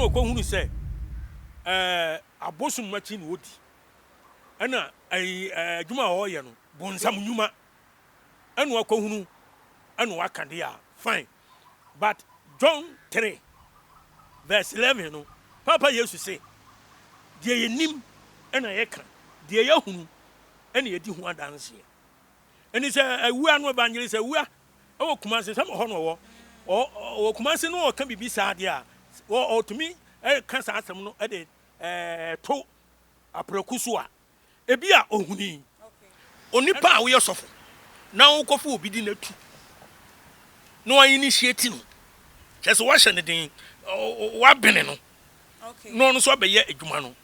ko hunu say abosom machi no odi ana adwuma a hoye no bonsam nyuma anu ko hunu anu waka de a fine but John 3 verse 11 no papa Jesus say de yenim ana yeka de yehunu ana yedi hu adanse eni say awua no evangelist awua o kumase sam ho no wo o kumase no o ka bibi sa de a o tumi ka sa asem no de to aprokuso a ebi a ohuni onipa a wo yesofo na wo kofo obi di natu no initiate no kese wa hye ne den wa bene no no no so be ye adwuma no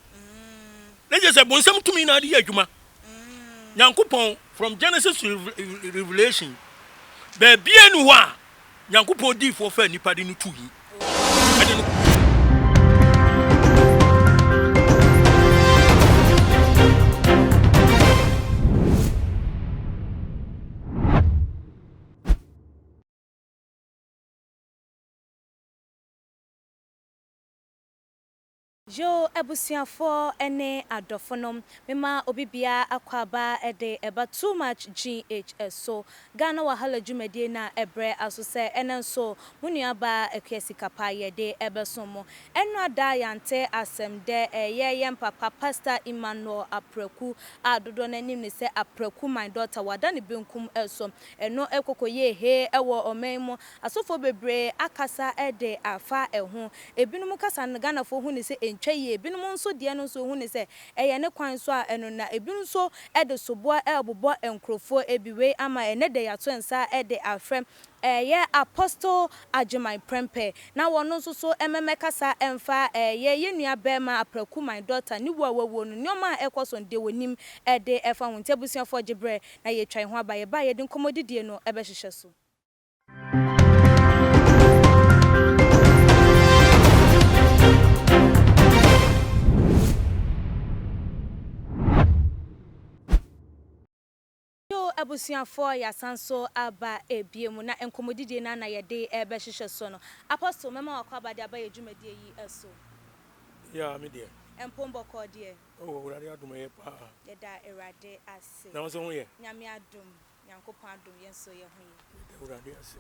na je se bonsam tumi na de ye adwuma Nyankopon from Genesis to Revelation be bia nu wa Nyankopon di for fa nipa de no tu yi Yo ebusiafo ene adofonom mema obibia akwaba ede eba too much GHS so Ghana wahala dwumadie na ebre aso se enenso munuaba Akwesi kapa yede ebesomo enu ada yante asemde ye papa pastor Emmanuel Apreku adodo nanim ne se Apreku my daughter wada ne benkum eso eno ekokoye he ewo omenmo asofo bebre akasa ede afa eho ebinum kasa Ghana fo hu ne se twaye binum nso de no so hu ne se eye ne kwan so a eno na ebinu so ede sobo elbobo enkrofo ebiwe ama ene de yato ensa ede afrem ye apostle Agyeman Prempeh na wono nso so ememekasa emfa ye yenua bema Apreku my daughter ni wawawo no nyoma ekoso de wonim ede efa hu ntebusiafo gibre na ye twan ho abaye ba ye de nkomodidie no ebe hwehwe so abusuafo ya sanso aba ebiemu na enkomodidie na yede ebe hwehwe so no apostle mema wakwaba de aba yedwumadie yi eso ya me de empombo ko de urade adom ye pa yeda erade ase na so ho ye nyame adom Nyankopon adom yenso ye ho ye urade ase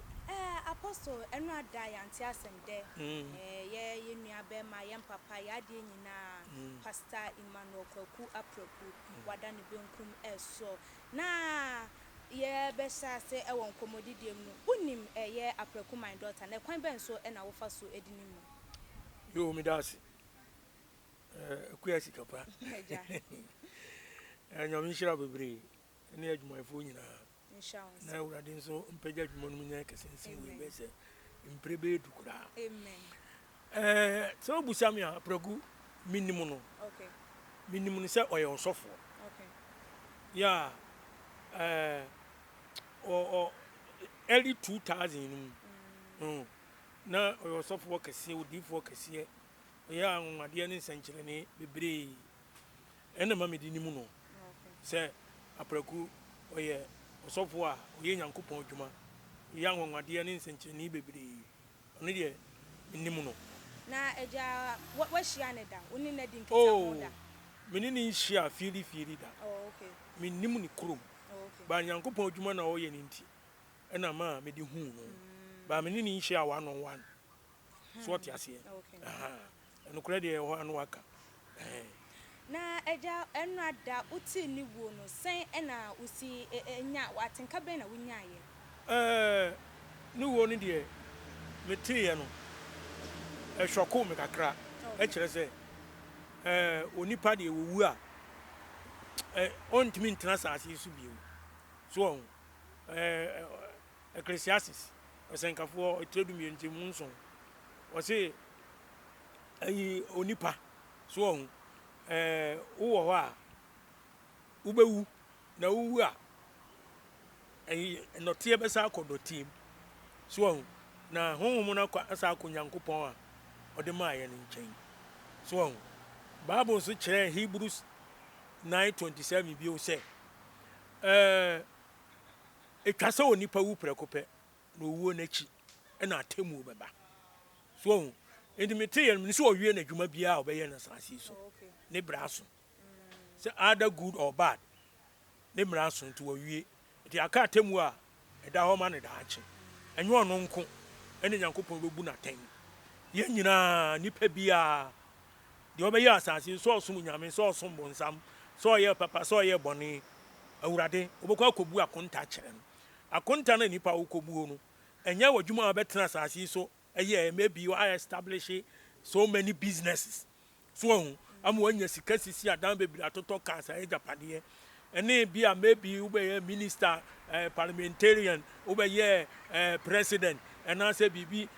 apostle enu ada yante asende ye yenua be ma ye papa ya de nyina pastor Emmanuel Apreku wada ne benkum eso na ye be sase e won komodidiem no unim ye Apreku my daughter na kwan ben so e na wo fa so edinimu yo mi das Akwesi kapa nyame shira bebre ne adwumayfo nyina inshallah na urade nso mpagya adwuma no nya kesensi we be se mprebe dukura amen so busam ya Apreku minimum no okay minimum se oye osofo okay ya early 2000 na oyo sofo kase odifo kase ya anwade ne nsankyere ne bebre ena mamedi nimu no se Apreku oye osofo a oye Nyankopon adwuma ya anwade ne nsankyere ne bebre ono de nimu no na eja wa hia ne da oni na di nkita ho da menini hia firi da okay menimu ni krom ba Nyankopon adwuma na oye ne nti ena ma medi hu no ba menini hia 1-on-1 so what you say eno kura de ho anu aka na eja enu ada uti ni wo no sen ena usi enya watenka be na wunya ye ni wo ni de metie no ehwoko me kakra e kire se onipa de wowu a ontimi ntena saase su biu so Exp0ses osenkafo otredum yenti munson o se ayi onipa so wo ho a ubewu na wuwu a ayi notie be sa akodotim so na honhom na asa akonyankopon a ode maaye ne nchen so Bible so kire Hebrews 9:27 bi o se etwase onipa wu prekope no wuo nachi na atemu beba so enti mete yen so owie na dwuma bia obeye na asase so ne braso say either good or bad ne braso nti owie enti aka atemu a eda ho ma ne da ache enyo no nko ene Nyankopon bebu na tan ye nyina nipa bia de obeye asase so osum nyame so osum bonsam so ye papa so ye boni awurade obekwa kobu akonta kire no akonta na nipa wokobu no enya wadwuma obetena asase so eye maybe you are establishing so many businesses so am wanya sika sisi adan bebiri atoto kansa e japade ene bia maybe ubeye minister parliamentarian ubeye president ena say bibi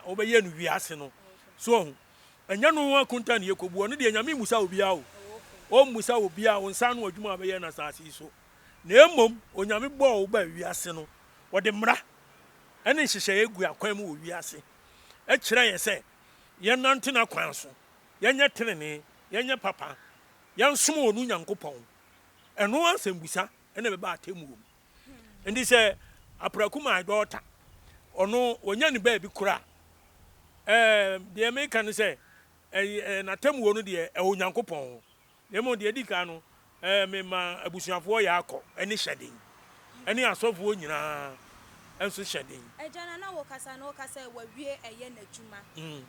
ubeye no wiase no so enya no akonta ne yekobu no de nyame musa obi a o musa obi a wonsa no wadwuma obeye na asase so na emom onyame bo wo ba wiase no wode mra ene hyehyɛ egu akwan mu wo wiase e kire ye sɛ ye nante na kwan so ye nye tenene ye nye papa ye nsom onu Nyankopɔn eno asembusa ene be ba atemu wo ndi sɛ apraku my daughter ono wonya ne ba bi kura de me kan sɛ na temu wo no de e Nyankopɔn emo de dika no me ma abusuafo ya akɔ ene hyɛden ene asɔfo nyina enso hyɛden ejana na wo kasa wawie eye na dwuma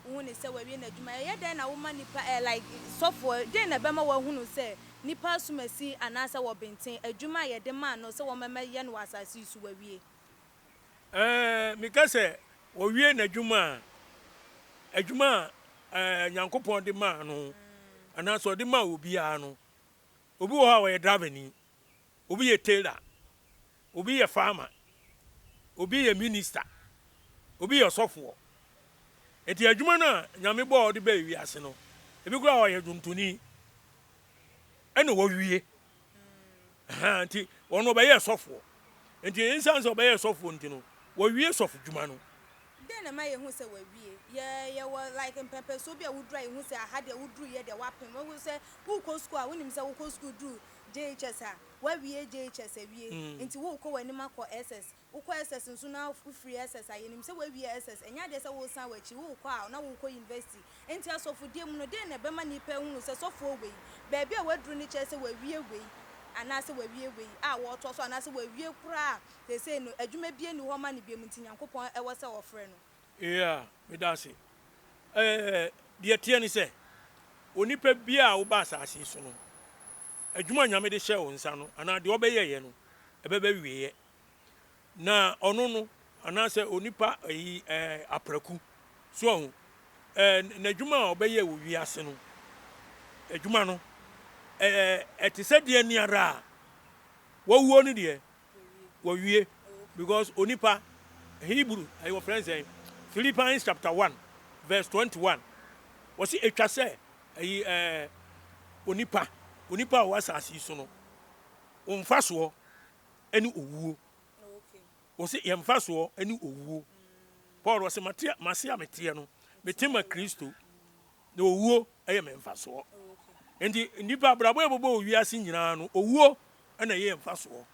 wo ne sɛ wawie na dwuma eye den na wo ma nipa like sɔfo den na bema wa hunu sɛ nipa sumasi anasa wo benten adwuma ye de ma no sɛ wo mema ye no asase su wawie me kase wawie na adwuma Nyankopɔn de ma no anasa de ma obi a no obi wo ha wo ye driver ni obi ye tailor obi ye farmer obi ye minister obi ye sofo eti adwuma na nyame bo de ba wiase no ebi kura wo ye duntuni ene wo wie nti wono ba ye sofo enti insan so ba ye sofo nti no wo wie sofo dwuma no den na ma ye hu se wawie ye wo like Prempeh so bia wudru ye hu se aha de wudru ye de wapem wo se wo ko school a wonim se wo ko school dru JHS a wawie JHS awie nti wo ko wani makọ SS wo ko SS nso na free SS ayenim se wawie SS enya de se wo san wachi wo ko a na wo ko university nti asofo die mu no den na be ma nipa hu se sofo we ba bia wadru ni che se wawie we anase wawie we a wo to so anase wawie kura they say no adwuma bie ni ho ma ne bie mu nti Nyankopɔn e wo se wo frɛ no yeah me da se de tie ni se onipa bia wo ba asase so no adwuma nyame de hyɛ wo nsa no ana de obeye ye no ebeba wieye na ono no anase onipa apraku so na adwuma obeye wo wiase no adwuma no eti said de ni ara wo ni de wo wie because onipa Hebrew your friends say Philippians chapter 1 verse 21 was it etwa say onipa o asase so no omfa so eni owuo was it yemfa so eni owuo Paul was masia metie no metima Kristo na owuo eye memfa so enti nipa brabo ebobo wiase nyina no owuo na ye mfa so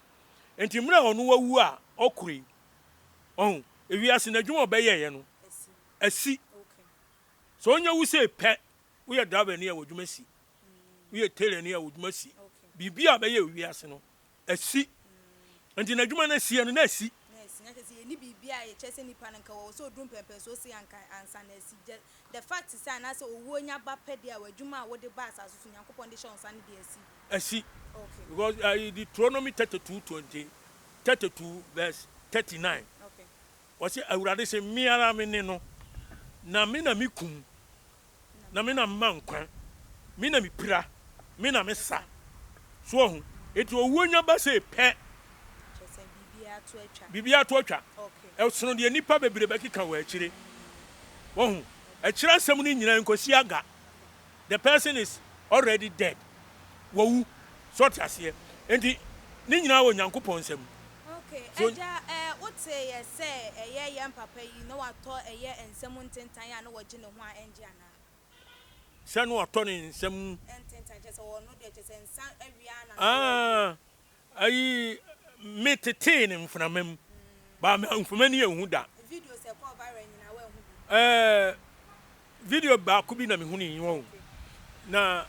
enti mra onu wawu a okuri ewiase na dwuma obeye ye no asi so onya wu se pe wo ye driver ne ya wodwuma si wo ye tailor ne ya wodwuma si bibia beye wiase no asi enti na dwuma na si no na asi ni bibia ye chese nipa nka wo so dum Prempeh so si anka ansa na si the fact is na say owo nya ba pede a wadwuma a wo de ba asaso so Nyankopɔn de hyɛ de asi because Deuteronomy 32 verse 39 was it awurade se miara me ne no na me na mikum na me na mankwa me na mipira me na mesa so ho eti owo nya ba se pe bibia to atwa sono de nipa bebire bekika wa akire wo hu akira asem ni nyina nkosi aga the person is already dead wo sort ase enti ni nyina wo Nyankopɔn nsem eja wote ye say eye yam papa yi no wato eye ensem ntentan ya no woje ne ho a enje ana se no wato ne ensem ntentan je se wo no de je se nsan awia na ayi metete ne mframam ba me mfama ni ehu da video se ko viral nyina wa ehu video ba ku bi na me hunu yin na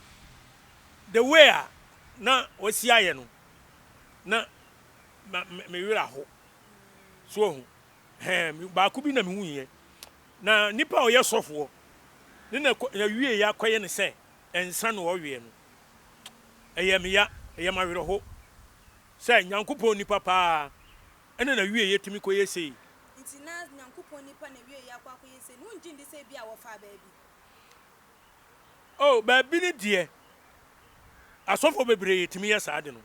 the way na wasi aye no na me wira ho so ba ku bi na me hunu yin na nipa o ye sofo ne na wie ya koye ne se ensa no owie no eye me ya eye ma wira ho se nyankopon nipa pa ene na wie ye timi koye sei nti na nyankopon nipa na wie ya kwa koye sei no nji ndi sei bia wo fa ba bi oh ba bi ni de asofo bebre timi ya saade no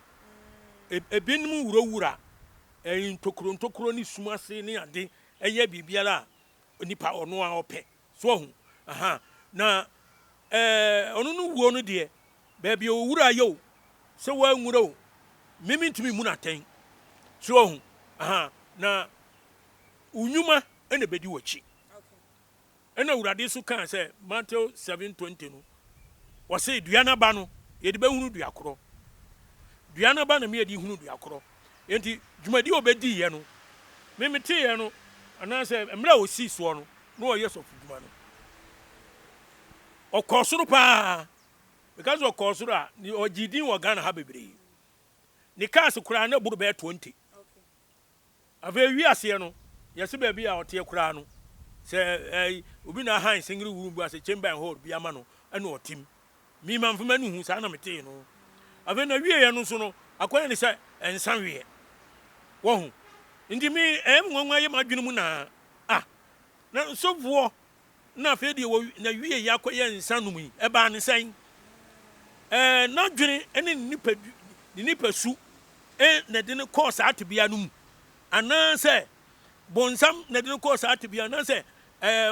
ebinum wura ntokuro ni sumase ni ade eye bibiara nipa ono a ope so hu na ono no wuo no de ba bi owura yo se wa nwura o mimi ntimi mu na ten so hu na unyuma ene bedi wachi ena urade so kan se Matthew 7:20 no wo se duana ba no ye de behunu duakoro duana ba na me ye de hunu duakoro enti dwumadi obedi ye no memete ye no ana se emra osi so no no wo yeso fuduma no okosoro pa because okosoro a ni ogidin wo Ghana ha bebre ni cars kura na buru be 20 ave wi ase no yesi ba bi a ote kura no se obi na han singiri wuru bu ase chamber and hall bi ama no ena otim mi manfuma nu hu sa na mete no ave na wie ye no so no akwanya ni se ensan wie wo hu ndi mi nwanwa ye madwene mu na na sovuo na fe de na wie ye akoye ensan no mu e ba ne sen na dwene ene nipa su na de ne course atibia no mu ana se bonsam na de ne course atibia na se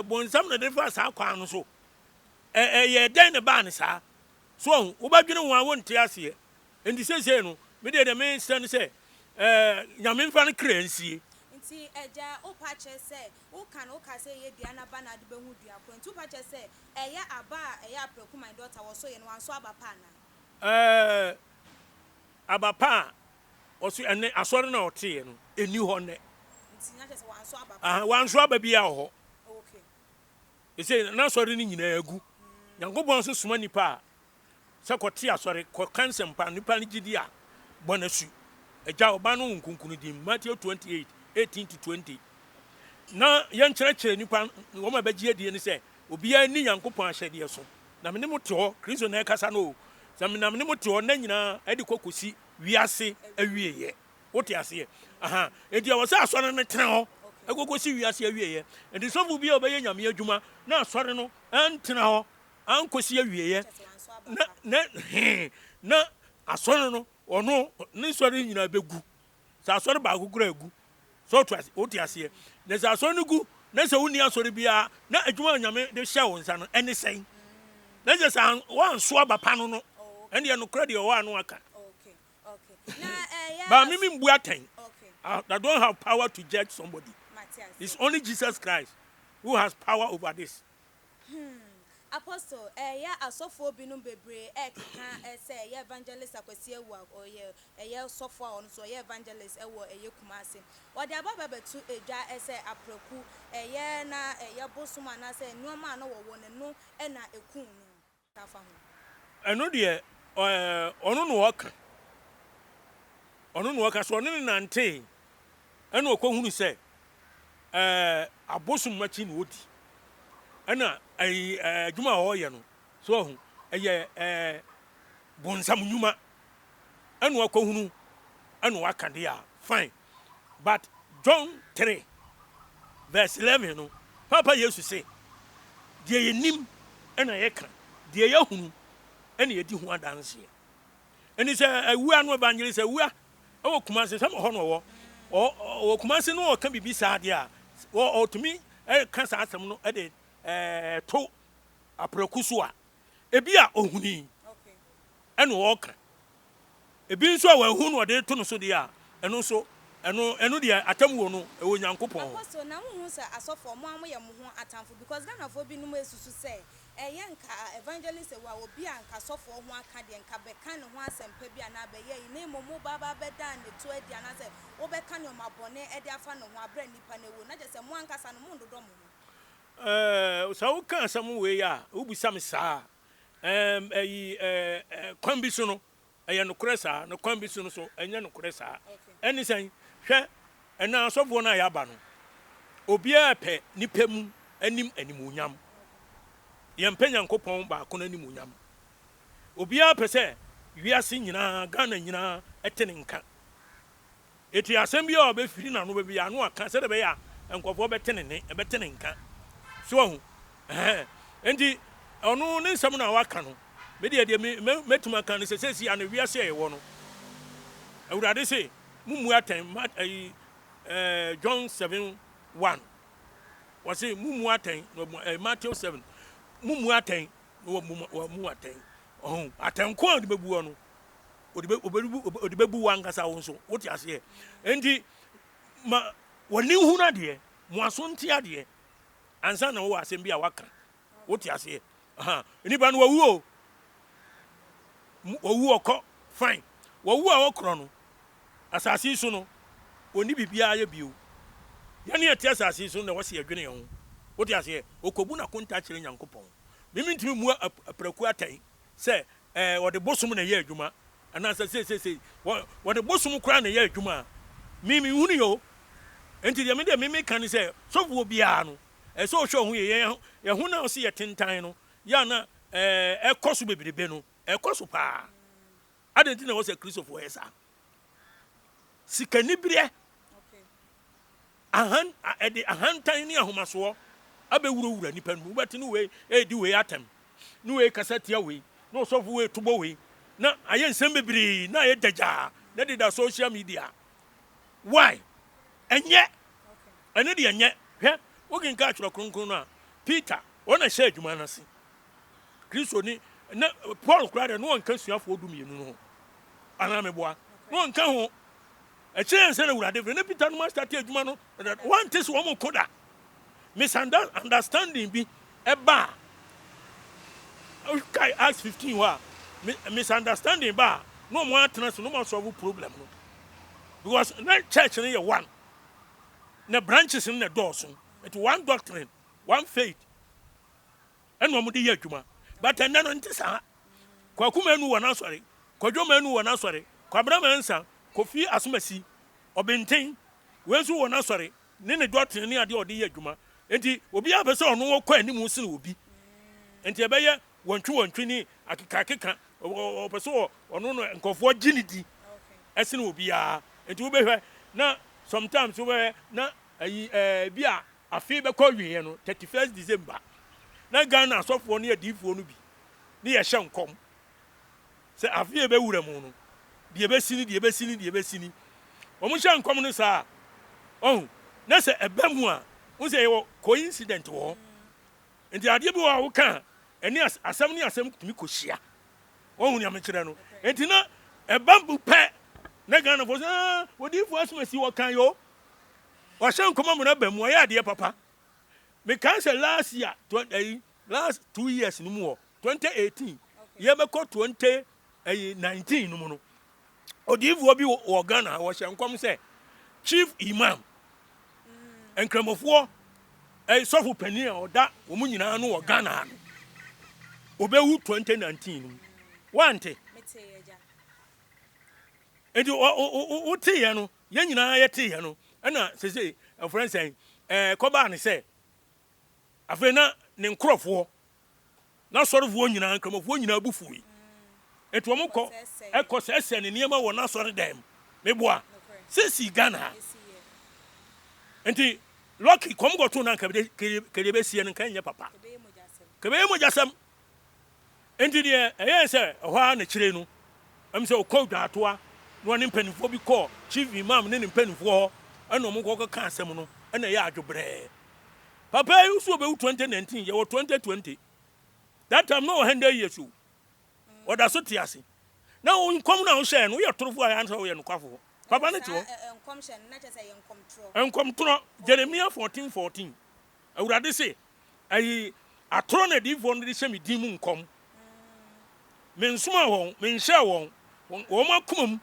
bonsam na de fa sa kwa no so ye den ne ba ne sa so wo ba dwene wo wonte ase ndi sese no me de me stand se nyame mfa ne kransie nti eja o pa che se o kan o ka se ye dua na ba na de behu dua ko nti o pa che se eya aba eya apreku my daughter wo so ye no anso aba pa na aba pa oso ene asore na ote no eni ho ne nti na che se wanso aba pa wanso aba bia ho okay ese na asore ni nyina agu yankobon so soma nipa se kote asore ko kansem pa nipa ni gidi a bonasu eja oba no nkunkunu di Matthew 28:18-20 na yankyerɛkyerɛ nipa wo ma bagye die ni sɛ obia ni yankopɔn ahyɛdeɛ so na mene mote hɔ kristo na ɛkasa no na mene mote hɔ na nyinaa ɛde kokosi wiase awieyɛ wote aseɛ enti awɔ sɛ asɔre no tena hɔ ɛkokosi wiase awieyɛ enti sɔfo bia ɔbɛyɛ nyame adwuma na asɔre no ɛntena hɔ ankosi awieyɛ na asɔre no ono ne sɔre nyina begu sa asɔre ba agugura egu so to ase oti ase na sa asɔre no gu na sa woni asɔre bia na adwuma nyame de hye wo nsa no ɛne sɛn na je sa wan so aba pa no no ɛne no kra de o wa no aka na ba mimi mbu aten I don't have power to judge somebody. It's only Jesus Christ who has power over this. Apostle, ya asofo binum bebre kan say evangelist Akwesi Awuah or ye sofo on so ye evangelist ewo Kumase. Or the ababa betu eja say apreku ye na ye bosuma na say nneoma na wo no e na ekun no tafa ho. Eno de ono no waka so ono nante ena okohunu say abosum machi no odi ana adwuma ho ye no so hu eye bonsam nyuma anu akohunu anu akade a fine but John 3:11 no papa yesu say de yenim ana yeka de yehunu ana yedi hu adanse eni say awua no evangelist awua o Kumase sam ho no wo Kumase no o ka bibi saade a o tumi ka sa asem no e de to apreku a ebi a ohuni okay eno oka ebi nso a wahu no de to no so de a eno so eno de atamu no e wo Nyankopon apostle na hu sa asofo mo amoye mo ho atamfo because Ghana fo bi no esusu say nka evangelist wa obi anka sofo ho aka de nka be kan ho asempa bi ana be ye ne mo baba be dan ne to adi ana say wo be kan o mabone e de afa no ho abra nipa na wo na je say mo anka sa no mo ndodo mo so can some way ya ubi some sa kwan bi so no no kresa no kwan bi so no so enya no kresa eni sen hwe ena asofo na ya ba no obi a pe nipa mu animuonyam ye mpa Nyankopɔn ba ko animuonyam obi a pe se wiase nyina Ghana nyina etene nka eti asem bi a obefiri na no be bia no aka se de be ya enkofo betene ne ebetene nka so endi onu ne nsam na waka no me de metuma kan se sesi ana wiase ye wo no awurade se mumu aten John 7:1 wase mumu aten Matthew 7 mumu aten no mu aten aten ko de bebu no odi bebu wankasa wo so wote ase endi ma woni hu na de mo aso ntia de ansa na wo asem bi a waka wote ase nipa no wawu okọ fine wawu a okro no asase so no oni bibia ya bio yani ati asase so na wose adwene ho wote ase okobu na konta kire Nyankopɔn mimi ntimi mu apraku atai se wode bosom na ye adwuma ana se wode bosom kra na ye adwuma mimi hunu yo enti de mimi kan se sofo bia no so hwe ho ye ho na ose ye tentan no ya na ekoso bebrebe no ekoso pa adenti na wose Christopher esa sikani bire ahantan ni ahomaso abewurawura nipa no beti no we edi we atem no we kasatia we no sofo we tubo we na aye nsem bebre na aye daja na de social media why enye ene de enye hwe ogin ka atro kronkron no a Peter ona hye adwuma na se Kristo ni na Paul kura no nka suafo odumienu no ana meboa no nka ho a chance na wurade ne Peter no master tie adwuma no one tis wo mo koda misunderstanding bi eba okay Acts 15 wa misunderstanding ba no mo atena so no mo solve problem no because na church no ye one na branches in the doors it one doctrine one faith and no mo dey adwuma but and no ntisa kwa kuma nu wona sori kwa dwoma nu wona sori kwa brama nsa kofi asomasi obenten wensu wona sori ne doctrine ne ade ode ye adwuma enti obi abese ono wo kwa animu sine obi enti ebeye wontwe ni akeka opeso ono no nkofo ginidi esine obi a enti wo behwe na sometimes wo na bi a afi be kwa wiye no 31st December na Ghana asofo no yadifo no bi ne ye hye nkom se afi be wura mu no de ebesini omo hye nkom no sa na se ebamu a wo se ye coincident wo enti ade bi wo ka eni asam ni asam tumi kohia wo hu ni amekere no enti na ebambu pe na Ghana fo wodifo asomasi wo kan yo wa hye nkom mo na bamu ya ade papa me cancel last year last 2 years no mu 2018 ye be ko 2019 no mu no odifo bi wo Ghana wo hye nkom se chief imam enkramofo sofo pani a oda wo mu nyina no wo Ghana no obewu 2019 no wante edi o tie no ye nyina ye tie no na sese friend say koba ne say afa na ne nkrofo na sorofo nyina nkromofo nyina abufuyi etu omukọ ekọ ne niema wo na sori dem meboa sesi Ghana enti lucky kom go to na kebe sie no kan ye papa kebe mo jasam enti de say ho na kire no am say o ko dwatoa no ne mpanifo bi call chief imam ne mpanifo ho ana omukọ ka asem no ana ye adwobre papa you so be 2019 ye 2020 that time no 100 years o oda so tiase na nkom na o share no ye torofo a answer ye no kwafo papa ne ti wo nkom share na che say nkom tro nkom tro Jeremiah 14:14 awurade se ayi atro na di fo no de shemi din mu nkom mensuma won menhye won wo makomam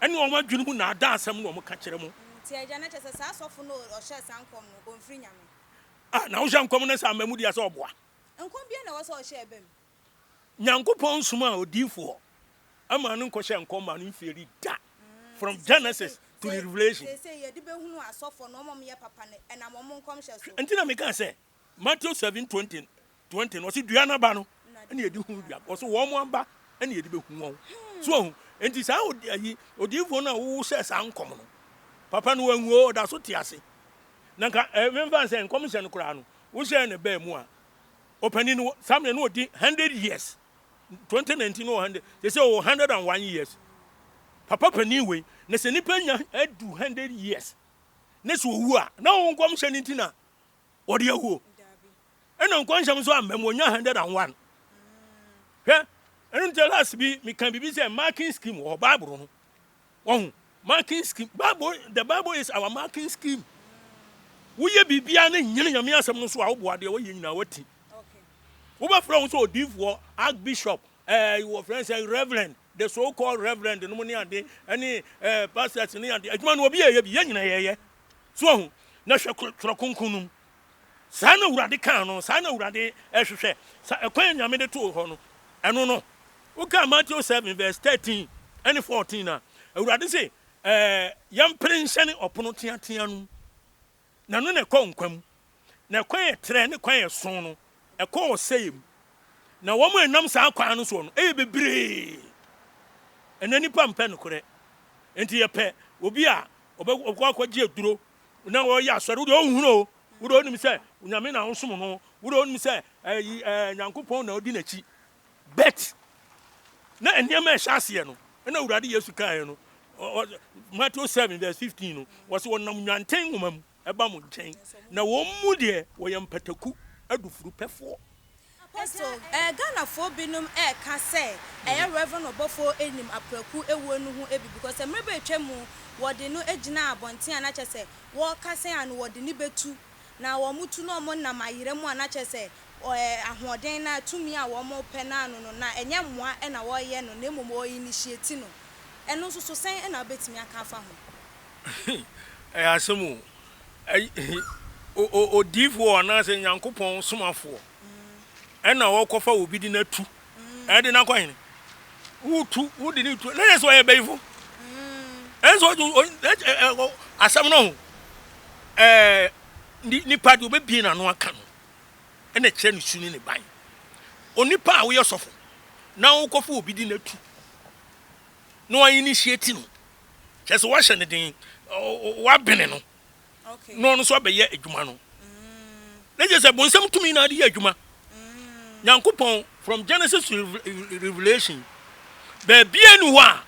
ene wo madwunu mu na ada asem no wo ka kire mu ti aja na che say sa sofo no o share sankom no go mfiri nyame ah na wo hye nkom na sa mamu dia so oboa nkom bia na wo so hye bem nyankopon suma odifo ama no nkɔhye nkom ma no mferi da from Genesis to the Revelation say ye de behunu asofo no mom ye papa ne na mom nkom hye so entina me kan say Matthew 7:20 no si dua na ba no na ye di hu dua o so wo mo amba na ye di behu won so enti sa odifo na wo hye sa nkom no papa no wanguo da so tiase na ka memfa say nkom hye no kura no wo hye ne ba mu a opani no samne no odi 100 years 2019 no 100 they say 101 years papa pani we na se nipa nya adu 100 years na so wu a na wo nkom hye ntina odi awu ena nkom hye so amem wonya 101 hwe enu tell us bi me can be say marking scheme or bible no oh marking scheme the bible is our marking scheme wo ye bibia na nyine nyame asem no so a wo boade wo ye nyina wati Obofour so odifo archbishop your friends say reverend the so called reverend no money ande any pastors ni ande adwuma no obi ye bi ye nyina ye so na hwe krokunkunum sa na urade kan no sa na urade ehwehwe ekwan nyame de to ho no eno no uka Matthew 7:13 and 14 na urade say yam prinsen opono tiatia no na no ne konkwam na kwan tre ne kwan so no ekọ sayim na wo mo enam sa akwan no so no bebre enani pampe no kore enti ye pe obi a obekọ gye aduro na wo ya asore wo ohunu wo do nim se nyame na nsom no wo do nim se nyankopon na odi nachi bet na eniam e hyase no na urade Yesu kan no Matthew 7:15 no wo se wonam nwanten womam eba mo nchen na wo mu de wo yam pataku adufuru pefo Apostle Ghana for binum ka say Reverend Obofour enim apraku ewo nu hu ebi because emrebe etwemu wode no egina abonten anache say wo ka say an wode ni betu na wo mutu no mo na mayire mu anache say ahoden na tumi a wo mo pe na anu no na enye mmoa na wo ye no na emomo initiate no eno so sen na betimi aka fa ho asemu o divo na se nyankopon somafo ena wo kofa obi di na tu e di na kwan wutu wudi ni tu na so ye beifo enso asam no ni padi obi bi na no aka no ena kire ni suni ni ban onipa a wo ye sofo na wo kofa obi di na tu no wa initiate no kese wa hye ne din wa bene no okay no so be ye adwuma no na je se bonsam tumi na de adwuma nyankopon from Genesis to Revelation be bia nu wa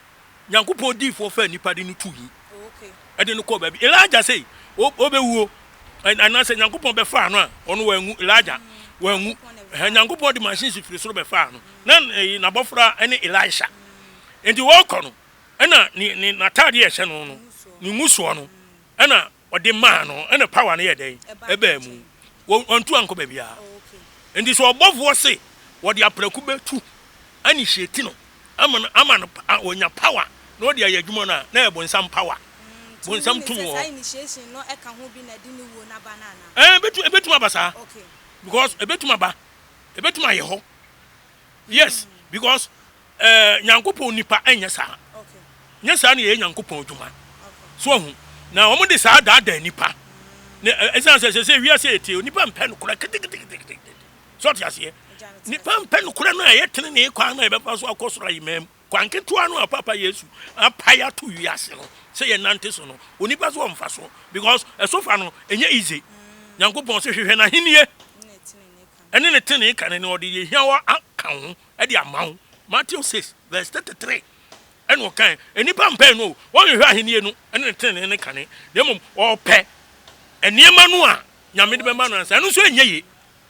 nyankopon di fo fa nipa de no tu yi okay e de no ko ba bi Elijah say obewuo ana say nyankopon be fa no a ono wangu Elijah wangu nyankopon de machine firi so be fa no na bofra ene Elisha enti wo ko no ena ni natade ye hye no ni muso no ena ode ma no ena power na ye den eba mu ontu anko ba bia ndi so Obofour se wode apraku betu ani hyeti no ama no onya power na wode ayadwuma na e bonsam power bonsam tumu wo initiation no e ka ho bi na di ni wo na banana betu abasa okay because betu aba betu aye ho yes because nyankopon nipa enya sa okay nya sa na ye nyankopon adwuma so hu na omo de sa da nipa ne esan se wi ase eti nipa mpe no kura kitikiti so tiase nipa mpe no kura no aye tene ne kwa na e be fa so akosora yimem kwa nketua no papa Yesu apaya to wi ase no se ye nante so no onipa so mfa so because esofa no enye easy nyankopon se hwehwe na henie ene ne tene ka ne odi ye hiawa aka ho e de amawo Matthew 6:33 eno kan enipa mpe no wo hwehwe ahenie no ene ne tene ne ka ne demom o pe eniema no a nyame de be ma no ansa eno so enye ye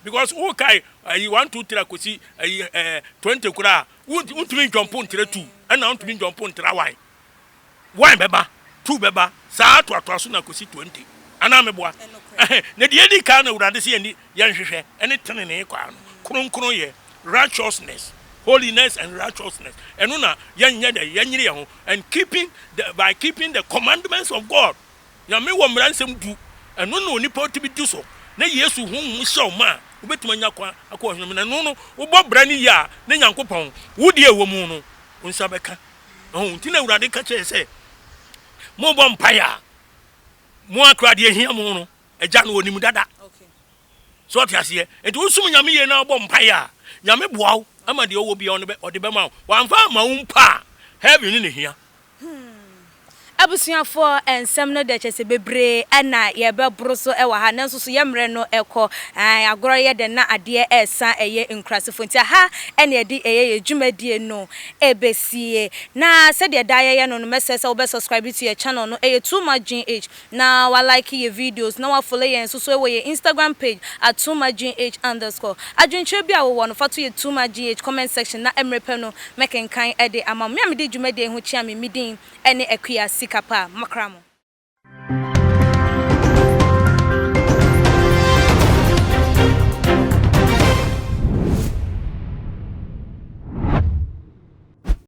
because who kai 1 2 3 akosi 20 kura untumi jumpo ntre 2 na untumi jumpo ntra 1 beba 2 beba saa to so na akosi 20 ana meboa na de edi ka na urade se ye nhwehwe ene tene ne kwa no kronkron ye righteousness holiness and righteousness eno na yenye de yenyire ye ho and by keeping the commandments of God nyame wo mransem du eno na onipa otibi du so na Yesu honhom show ma obetuma nya kwa akọ hwem na no wo bọ bra ni ya na Nyankopɔn wo de ewo mu no unsa beka nti na Awurade ka kyerɛ sɛ mo bɔ mpaya mo akra de ehia mo no agya no onim dada so atiase enti wo sum Nyame ye na bɔ mpaya Nyame boaw ama de owo bia o de be ma wa mfa ma wo mpa heaven ni ne hia abusuafo ensem no de chese bebre na ye bebro so e wa ha nanso so yemre no ekọ agoro ye de na ade esa eye nkrasefo nti ha ene de eye dwumadie no ebesie na se de da ye no no message se wo be subscribe to your channel no eye too much gh na wa like your videos na wa follow ye so so we Instagram page @toomagh_. Adwentwe bia wo no fa to ye too much gh comment section na emrepe no mekenkan e de ama me de dwumadie ho chia me midin ene Akwesi Awuah makramo